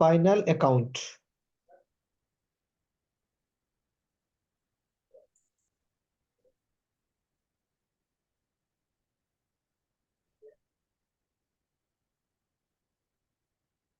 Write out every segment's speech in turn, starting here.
Final account.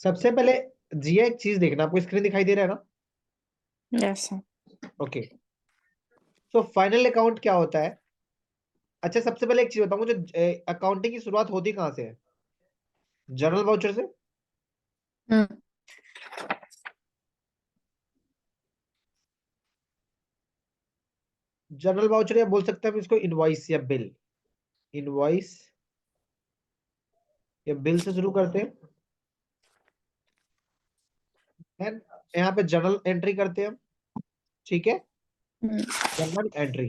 सबसे पहले जिया एक चीज देखना, आपको स्क्रीन दिखाई दे रहा है ना? Yes sir. ओके, तो फाइनल अकाउंट क्या होता है? अच्छा, सबसे पहले एक चीज बताऊं, जो अकाउंटिंग की शुरुआत होती कहाँ से है? जर्नल वाउचर से। हम्म। जर्नल वाउचर, या बोल सकते हैं हम इसको इनवॉइस या बिल। इनवॉइस या बिल से शुरू करते हैं, and यहाँ पे जर्नल एंट्री करते हैं हम। ठीक है, जर्नल एंट्री।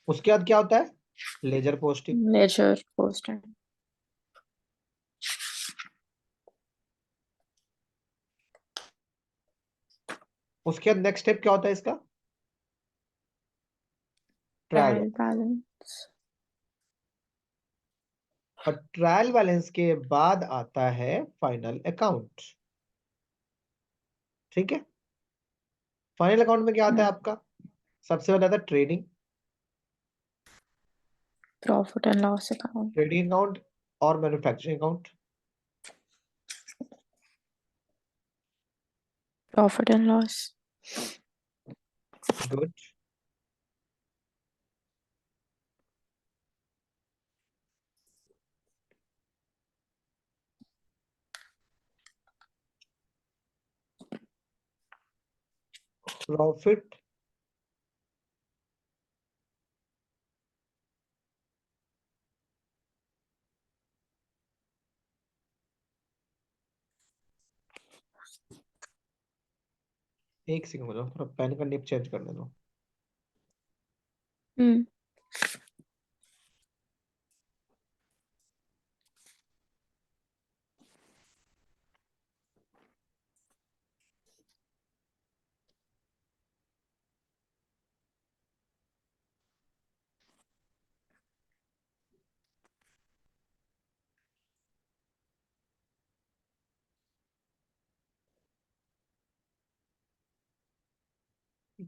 उसके बाद क्या होता है? Ledger posting. लेजर पोस्ट है। उसके बाद नेक्स्ट स्टेप क्या होता है इसका? ट्रायल। Trial balance. और ट्रायल बैलेंस के बाद आता है फाइनल अकाउंट। ठीक है, फाइनल अकाउंट में क्या आता है आपका? सबसे पहले आता है trading. Profit and loss account. Trading account और manufacturing account. Profit and loss. Good. Profit एक सेकंड, मुझे थोड़ा पेन का निब चेंज करने दो। हम्म।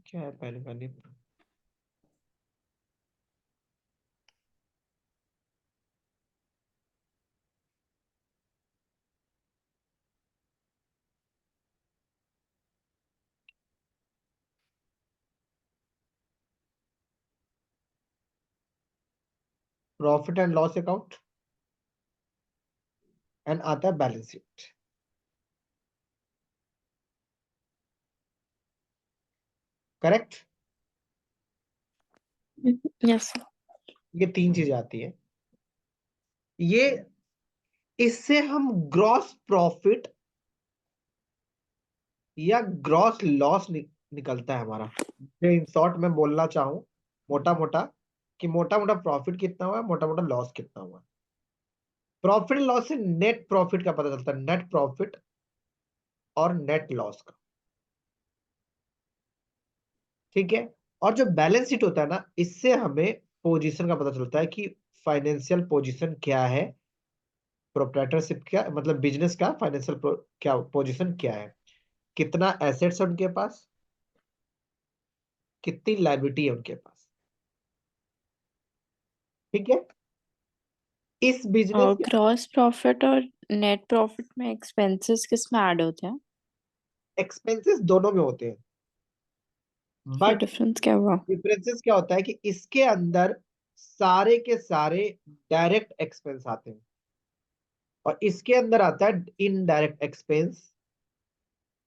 क्या है पेन का nib? Profit and loss account, and आता है balance sheet. Correct. Yes sir. ये तीन चीजें आती है। ये इससे हम ग्रॉस प्रॉफिट या ग्रॉस लॉस निकलता है हमारा। इन शॉर्ट में बोलना चाहूं, मोटा मोटा, कि मोटा मोटा प्रॉफिट कितना हुआ है, मोटा मोटा लॉस कितना हुआ है। प्रॉफिट एंड लॉस से नेट प्रॉफिट का पता चलता है, नेट प्रॉफिट और नेट लॉस का। ठीक है, और जो बैलेंस शीट होता है ना, इससे हमें पोजीशन का पता चलता है कि फाइनेंशियल पोजीशन क्या है, प्रोप्राइटरशिप क्या, मतलब बिजनेस का फाइनेंशियल क्या पोजीशन क्या है, कितना एसेट्स है उनके पास, कितनी लायबिलिटी है उनके पास। ठीक है, इस बिजनेस और ग्रॉस प्रॉफिट और नेट प्रॉफिट में एक्सपेंसेस किस में ऐड होते हैं? एक्सपेंसेस दोनों में होते हैं, फिर बट डिफरेंस क्या हुआ? डिफरेंसेस क्या होता है कि इसके अंदर सारे के सारे डायरेक्ट एक्सपेंस आते हैं, और इसके अंदर आता है indirect expense.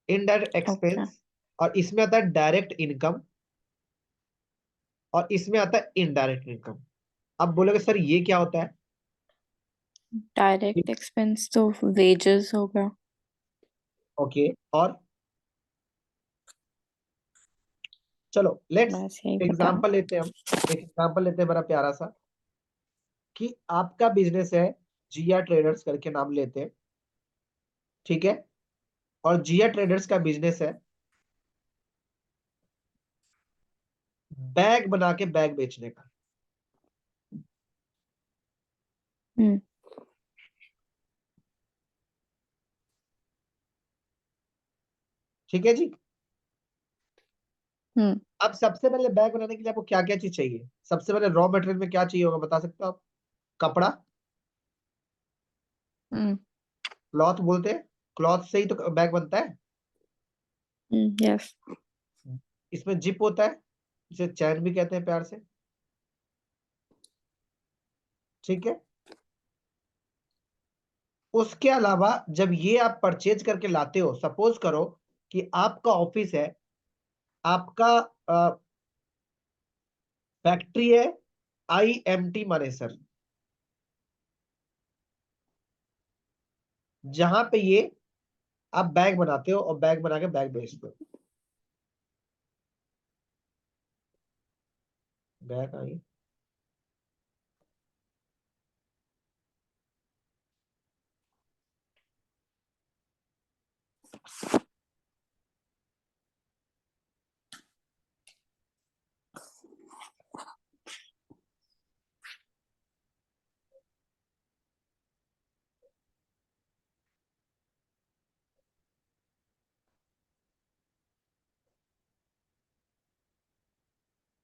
Indirect okay. Expense, और इसमें आता है डायरेक्ट इनकम, और इसमें आता है इनडायरेक्ट इनकम। अब बोलोगे सर ये क्या होता है? डायरेक्ट एक्सपेंस तो वेजेस होगा। ओके, और चलो लेट्स बस यही पता है। एग्जांपल लेते हैं हम। एक एग्जांपल लेते हैं बड़ा प्यारा सा, कि आपका बिजनेस है, जिया ट्रेडर्स करके नाम लेते हैं। ठीक है, और जिया ट्रेडर्स का बिजनेस है बैग बना के बैग बेचने का। हम्म ठीक है जी। हम्म अब सबसे पहले बैग बनाने के लिए आपको क्या क्या चीज चाहिए? सबसे पहले रॉ मटेरियल में क्या चाहिए होगा, बता सकते हो आप? कपड़ा, हम्म क्लॉथ बोलते हैं, क्लॉथ से ही तो बैग बनता है। यस। इसमें जिप होता है, जिसे चैन भी कहते हैं प्यार से। ठीक है। उसके अलावा जब ये आप परचेज करके लाते हो, सपोज करो कि आपका ऑफिस है, आपका फैक्ट्री है, IMT मानेसर, जहां पे ये आप बैग बनाते हो और बैग बना के बैग बेचते हो। Bag I.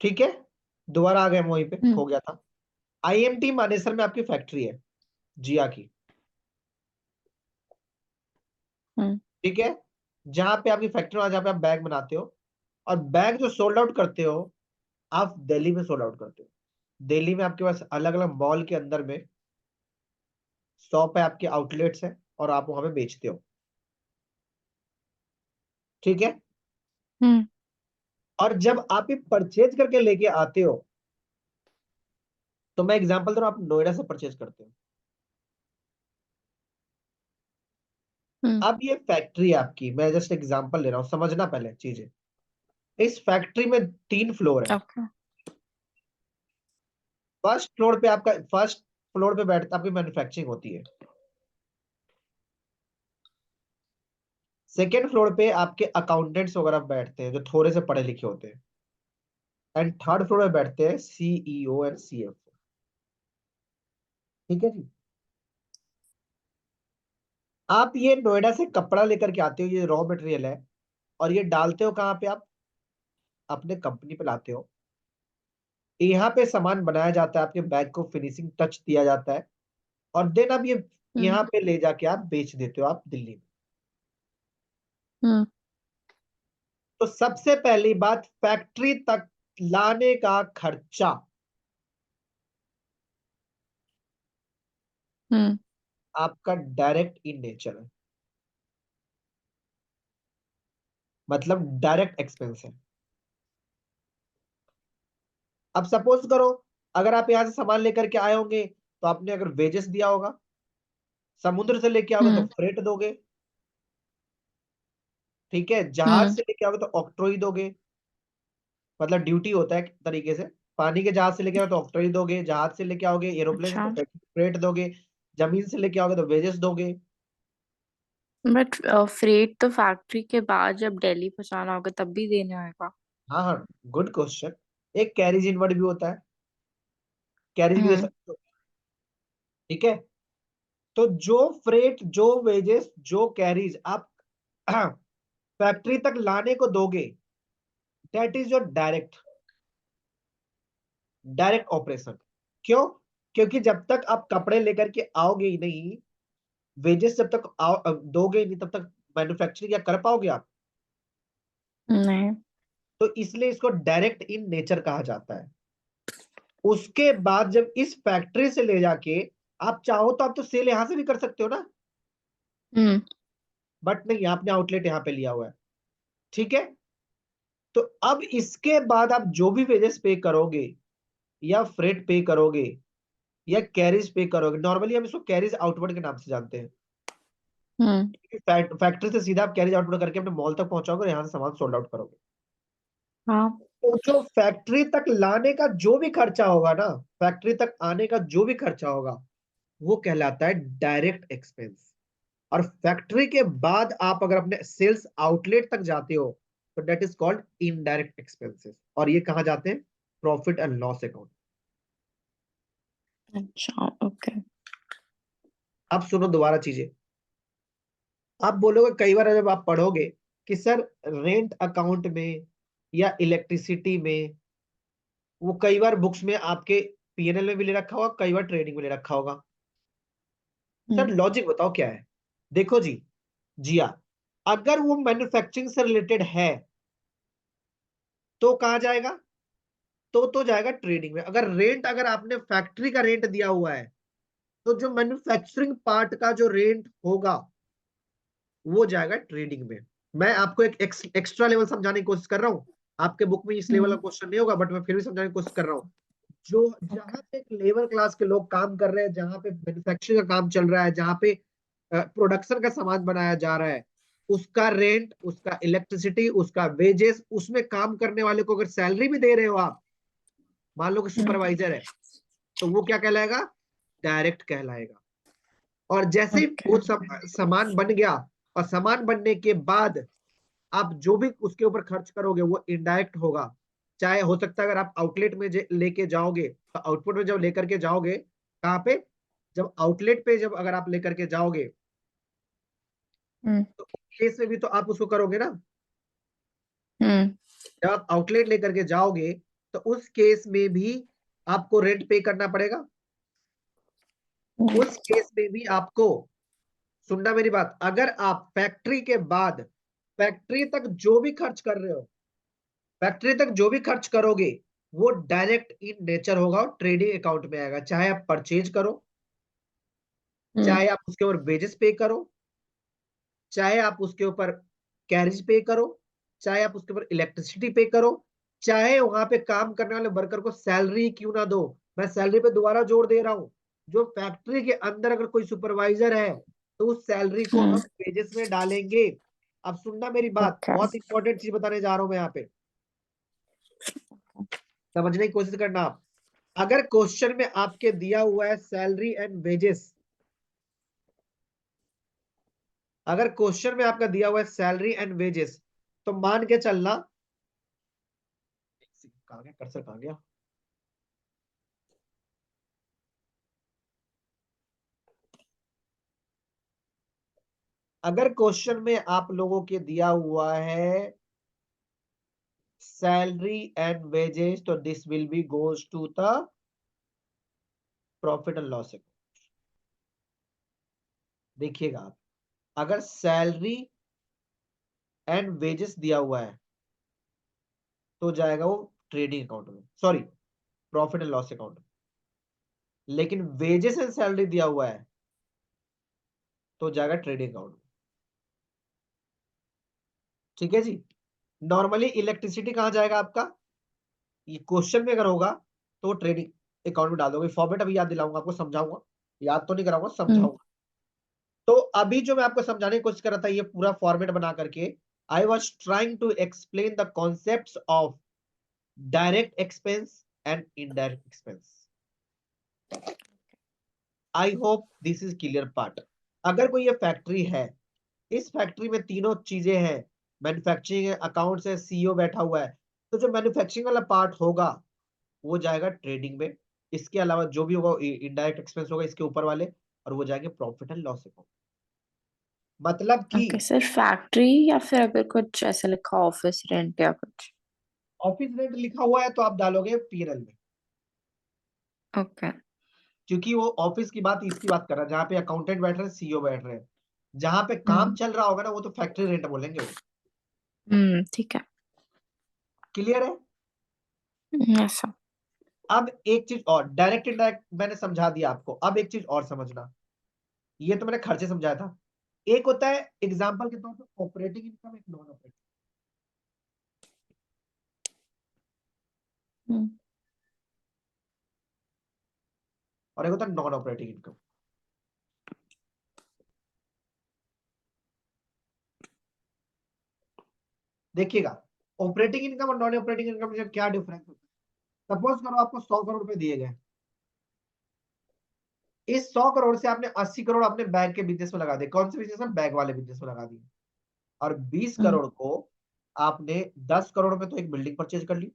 ठीक है, दोबारा आ गए हम वहीं पे, हम्म खो गया था। IMT मानेसर में आपकी फैक्ट्री है, जिया की। हम्म ठीक है। जहां पे आपकी फैक्ट्री है, जहां पे आप बैग बनाते हो, और बैग जो सोल्ड आउट करते हो, आप दिल्ली में सोल्ड आउट करते हो। दिल्ली में आपके पास अलग अलग मॉल के अंदर में शॉप है, आपके आउटलेट्स है, और आप वहां पे बेचते हो। ठीक है। हम्म और जब आप ये परचेज करके लेके आते हो, तो मैं एग्जांपल दे रहा हूं, आप नोएडा से परचेज करते हो। हम्म अब ये फैक्ट्री आपकी, मैं जस्ट एग्जांपल ले रहा हूं, समझना पहले चीजें। इस फैक्ट्री में 3 फ्लोर है। ओके। फर्स्ट फ्लोर पे बैठता आपकी मैन्युफैक्चरिंग होती है। सेकेंड फ्लोर पे आपके अकाउंटेंट्स वगैरह बैठते हैं, जो थोड़े से पढ़े लिखे होते हैं। एंड थर्ड फ्लोर पे बैठते हैं CEO एंड CFO। ठीक है जी। आप ये नोएडा से कपड़ा लेकर के आते हो, ये रॉ मटेरियल है, और ये डालते हो कहाँ पे? आप अपने कंपनी पे लाते हो। यहाँ पे सामान बनाया जाता है, आपके बैग को फिनिशिंग टच दिया जाता है, और देन आप ये हम्म यहाँ पे ले जाके आप बेच देते हो, आप दिल्ली में। हम्म तो सबसे पहली बात, फैक्ट्री तक लाने का खर्चा हम्म आपका डायरेक्ट इन नेचर है, मतलब डायरेक्ट एक्सपेंस है। अब सपोज करो, अगर आप यहाँ से सामान लेकर के आए होंगे, तो आपने अगर वेजेस दिया होगा, समुद्र से लेके आओगे तो हम्म फ्रेट दोगे। ठीक है। जहाज हम्म से लेके आओगे तो ऑक्ट्रोई दोगे, मतलब ड्यूटी होता है एक तरीके से। पानी के जहाज से लेके आओगे तो ऑक्ट्रोई दोगे, जहाज से लेके आओगे एरोप्लेन से अच्छा। तो फ्रेट दोगे, जमीन से लेके आओगे तो वेजेस दोगे। बट फ्रेट तो फैक्ट्री के बाद जब दिल्ली पहुंचाना होगा तब भी देने होगा। हाँ हाँ, गुड क्वेश्चन। एक कैरिज इनवर्ड भी होता है, कैरिज भी दे हम्म सकते हो। ठीक है। तो जो फ्रेट, जो वेजेस, जो कैरीज आप फैक्ट्री तक लाने को दोगे, that is your direct direct operation. क्यों? क्योंकि जब तक आप कपड़े लेकर के आओगे ही नहीं, वेजेस जब तक दोगे ही नहीं, तब तक मैन्युफैक्चरिंग क्या कर पाओगे आप? नहीं। तो इसलिए इसको डायरेक्ट इन नेचर कहा जाता है। उसके बाद जब इस फैक्ट्री से ले जाके आप चाहो तो आप तो सेल यहां से भी कर सकते हो ना, हम्म बट नहीं, आपने आउटलेट यहां पे लिया हुआ है। ठीक है। तो अब इसके बाद आप जो भी वेजेस पे करोगे, या फ्रेट पे करोगे, या कैरिज पे करोगे, नॉर्मली हम इसको कैरिज आउटवर्ड के नाम से जानते हैं। हम्म फैक्ट्री से सीधा आप कैरिज आउटवर्ड करके अपने मॉल तक पहुंचाओगे और यहाँ से सामान सोल्ड आउट करोगे। हाँ। तो जो फैक्ट्री तक लाने का जो भी खर्चा होगा ना, फैक्ट्री तक आने का जो भी खर्चा होगा, वो कहलाता है डायरेक्ट एक्सपेंस। और फैक्ट्री के बाद आप अगर अपने सेल्स आउटलेट तक जाते हो, तो that is called indirect expenses. और ये कहाँ जाते हैं? Profit and loss account. अच्छा, ओके। अब सुनो दोबारा चीजें। आप बोलोगे कई बार जब आप पढ़ोगे कि सर रेंट अकाउंट में या इलेक्ट्रिसिटी में, वो कई बार बुक्स में आपके पीएनएल में भी ले रखा होगा, कई बार ट्रेडिंग में ले रखा होगा। सर लॉजिक बताओ क्या है। देखो जी, जिया, अगर वो मैन्युफैक्चरिंग से रिलेटेड है तो कहां जाएगा, तो जाएगा ट्रेडिंग में। अगर रेंट, अगर आपने फैक्ट्री का रेंट दिया हुआ है तो जो मैन्युफैक्चरिंग पार्ट का जो रेंट होगा वो जाएगा ट्रेडिंग में। मैं आपको एक एक्स्ट्रा लेवल समझाने की कोशिश कर रहा हूं। आपके बुक में इस लेवल का क्वेश्चन नहीं होगा, बट मैं फिर भी समझाने की कोशिश कर रहा हूँ। जो जहां पे एक लेबर क्लास के लोग काम कर रहे हैं, जहां पे मैन्युफैक्चरिंग का काम चल रहा है, जहां पे प्रोडक्शन का सामान बनाया जा रहा है, उसका रेंट, उसका इलेक्ट्रिसिटी, उसका वेजेस, उसमें काम करने वाले को अगर सैलरी भी दे रहे हो आप, मान लो कि सुपरवाइजर है, तो वो क्या कहलाएगा, डायरेक्ट कहलाएगा। और जैसे ही ओके। वो सामान बन गया, और सामान बनने के बाद आप जो भी उसके ऊपर खर्च करोगे वो इनडायरेक्ट होगा। चाहे हो सकता है अगर आप आउटलेट में लेके जाओगे तो आउटपुट में जब लेकर के जाओगे, कहाँ पे, जब आउटलेट पे जब अगर आप लेकर के जाओगे तो केस में भी तो आप उसको करोगे ना। जब आप आउटलेट लेकर के जाओगे तो उस केस में भी आपको रेंट पे करना पड़ेगा। उस केस में भी आपको, सुनना मेरी बात, अगर आप फैक्ट्री के बाद फैक्ट्री तक जो भी खर्च कर रहे हो, फैक्ट्री तक जो भी खर्च करोगे वो डायरेक्ट इन नेचर होगा और ट्रेडिंग अकाउंट में आएगा। चाहे आप परचेज करो, चाहे आप उसके ऊपर वेजेस पे करो, चाहे आप उसके ऊपर कैरेज पे करो, चाहे आप उसके ऊपर इलेक्ट्रिसिटी पे करो, चाहे वहां पे काम करने वाले वर्कर को सैलरी क्यों ना दो। मैं सैलरी पे दोबारा जोर दे रहा हूं। जो फैक्ट्री के अंदर अगर कोई सुपरवाइजर है तो उस सैलरी को हम वेजेस में डालेंगे। अब सुनना मेरी बात, ओके। बहुत इंपॉर्टेंट चीज बताने जा रहा हूं मैं यहाँ पे, समझने की कोशिश करना आप। अगर क्वेश्चन में आपके दिया हुआ है सैलरी एंड वेजेस, अगर क्वेश्चन में आपका दिया हुआ है सैलरी एंड वेजेस, तो मान के चलना, कहाँ गया कर्सर, कहाँ गया, अगर क्वेश्चन में आप लोगों के दिया हुआ है सैलरी एंड वेजेस, तो this will be goes to the profit and loss account. देखिएगा आप, अगर सैलरी एंड वेजेस दिया हुआ है तो जाएगा वो ट्रेडिंग अकाउंट में, sorry profit and loss account में। लेकिन वेजेस एंड सैलरी दिया हुआ है तो जाएगा ट्रेडिंग अकाउंट में। ठीक है जी। नॉर्मली इलेक्ट्रिसिटी कहां जाएगा आपका, ये क्वेश्चन में अगर होगा तो ट्रेडिंग अकाउंट में डाल दोगे। फॉर्मेट अभी याद दिलाऊंगा आपको, समझाऊंगा, याद तो नहीं कराऊंगा, समझाऊंगा। तो अभी जो मैं आपको समझाने की कोशिश कर रहा था ये पूरा फॉर्मेट बना करके, I was trying to explain the concept of direct expense and indirect expense. I hope this is clear part. अगर कोई ये फैक्ट्री है, इस फैक्ट्री में तीनों चीजें हैं, मैन्युफैक्चरिंग है, अकाउंट्स है, सीईओ बैठा हुआ है, तो जो मैन्युफैक्चरिंग वाला पार्ट होगा वो जाएगा ट्रेडिंग में। इसके अलावा जो भी होगा इनडायरेक्ट एक्सपेंस होगा इसके ऊपर वाले, और वो जाएंगे प्रॉफिट एंड लॉस अकाउंट। मतलब कि ओके सर, फैक्ट्री या फिर अगर कुछ ऐसा लिखा ऑफिस रेंट या कुछ। ऑफिस रेंट लिखा हुआ है तो आप डालोगे पीएनएल में, ओके। क्योंकि वो ऑफिस की बात, इसकी बात कर रहा है जहाँ पे अकाउंटेंट बैठ रहे हैं, सीईओ बैठ रहे हैं। जहां पे काम चल रहा होगा ना वो तो फैक्ट्री रेंट बोलेंगे वो। ठीक है। क्लियर है। ऐसा। अब एक चीज और, डायरेक्ट इनडायरेक्ट मैंने समझा दिया आपको, अब एक चीज और समझना। ये तो मैंने खर्चे समझाया था। एक होता है एग्जाम्पल के तौर पर ऑपरेटिंग इनकम, एक नॉन ऑपरेटिंग, और एक होता है नॉन ऑपरेटिंग इनकम। देखिएगा, ऑपरेटिंग इनकम और नॉन ऑपरेटिंग इनकम में क्या डिफरेंस होता है। सपोज करो आपको 100 करोड़ रुपए दिए गए, इस 100 करोड़ से आपने 80 करोड़ अपने बैग के बिजनेस में लगा दिए। कौन से बिजनेस में, बैग वाले बिजनेस में लगा दिए। और 20 करोड़ को आपने 10 करोड़ में तो एक बिल्डिंग परचेज कर ली,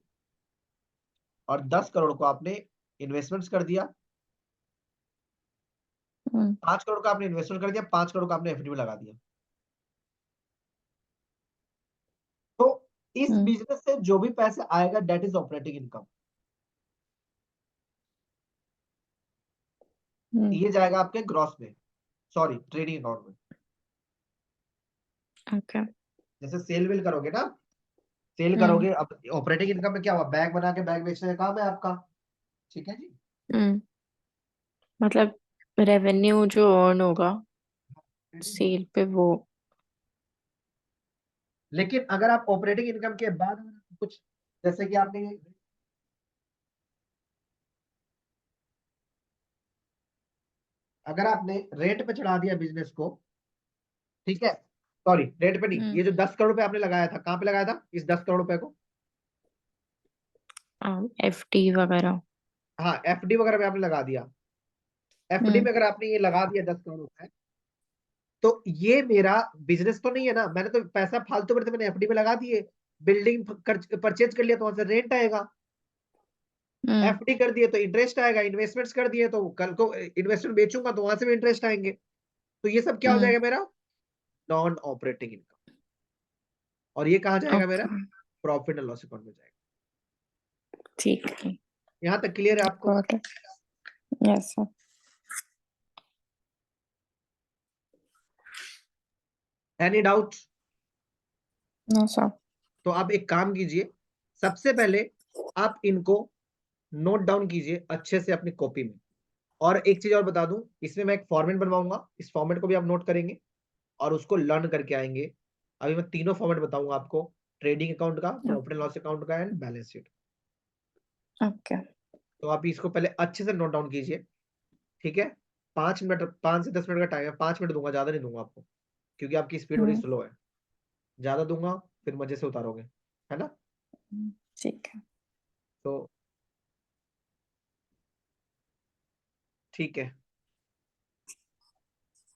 और 10 करोड़ को आपने इन्वेस्टमेंट्स कर दिया, 5 करोड़ का आपने इन्वेस्टमेंट कर दिया, 5 करोड़ का आपने एफडी में लगा दिया। तो इस बिजनेस से जो भी पैसे आएगा दैट इज ऑपरेटिंग इनकम। ये जाएगा आपके ग्रॉस में, सॉरी ट्रेडिंग अकाउंट में। ओके। जैसे सेल वेल करोगे ना, सेल करोगे, अब ऑपरेटिंग इनकम में क्या हुआ, बैग बना के बैग बेचने का काम है आपका, ठीक है जी। मतलब रेवेन्यू जो अर्न होगा सेल पे वो। लेकिन अगर आप ऑपरेटिंग इनकम के बाद अगर कुछ, जैसे कि आपने अगर आपने रेट पे चढ़ा दिया बिजनेस को, ठीक है, सॉरी रेट पे नहीं, ये जो 10 करोड़ रुपए आपने लगाया था, कहाँ पे लगाया था इस 10 करोड़ रुपए को? एफडी वगैरह। हाँ एफडी वगैरह में आपने लगा दिया। एफडी में अगर आपने ये लगा दिया 10 करोड़ रुपए, तो ये मेरा बिजनेस तो नहीं है ना, मैंने तो पैसा फालतू में, तो मैंने एफडी में लगा दिए। बिल्डिंग परचेज कर लिया तो वहां से रेंट आएगा, एफडी कर दिए तो इंटरेस्ट आएगा, इन्वेस्टमेंट्स कर दिए तो कल को इन्वेस्टमेंट बेचूंगा तो वहां से भी इंटरेस्ट आएंगे। तो ये सब क्या हो जाएगा मेरा, नॉन ऑपरेटिंग इनकम। और ये कहाँ जाएगा मेरा, okay. Profit and loss account में जाएगा। ठीक है। यहाँ तक क्लियर है आपको? Got it. Yes sir. Any doubt? No sir. तो आप एक काम कीजिए, सबसे पहले आप इनको नोट डाउन कीजिए अच्छे से अपनी कॉपी में। और एक चीज और बता दूं, इसमें मैं एक फॉर्मेट बनवाऊंगा, इस फॉर्मेट को भी आप नोट करेंगे और उसको लर्न करके आएंगे। अभी मैं तीनों फॉर्मेट बताऊंगा आपको, ट्रेडिंग अकाउंट का, प्रॉफिट एंड लॉस अकाउंट का एंड बैलेंस शीट। ओके। तो आप इसको पहले अच्छे से नोट डाउन कीजिए, ठीक है। 5 मिनट, 5 से 10 मिनट का टाइम है, 5 मिनट दूंगा, ज्यादा नहीं दूंगा आपको, क्योंकि आपकी स्पीड बड़ी स्लो है। ज्यादा दूंगा फिर मजे से उतारोगे, है ना? ठीक है। तो ठीक है।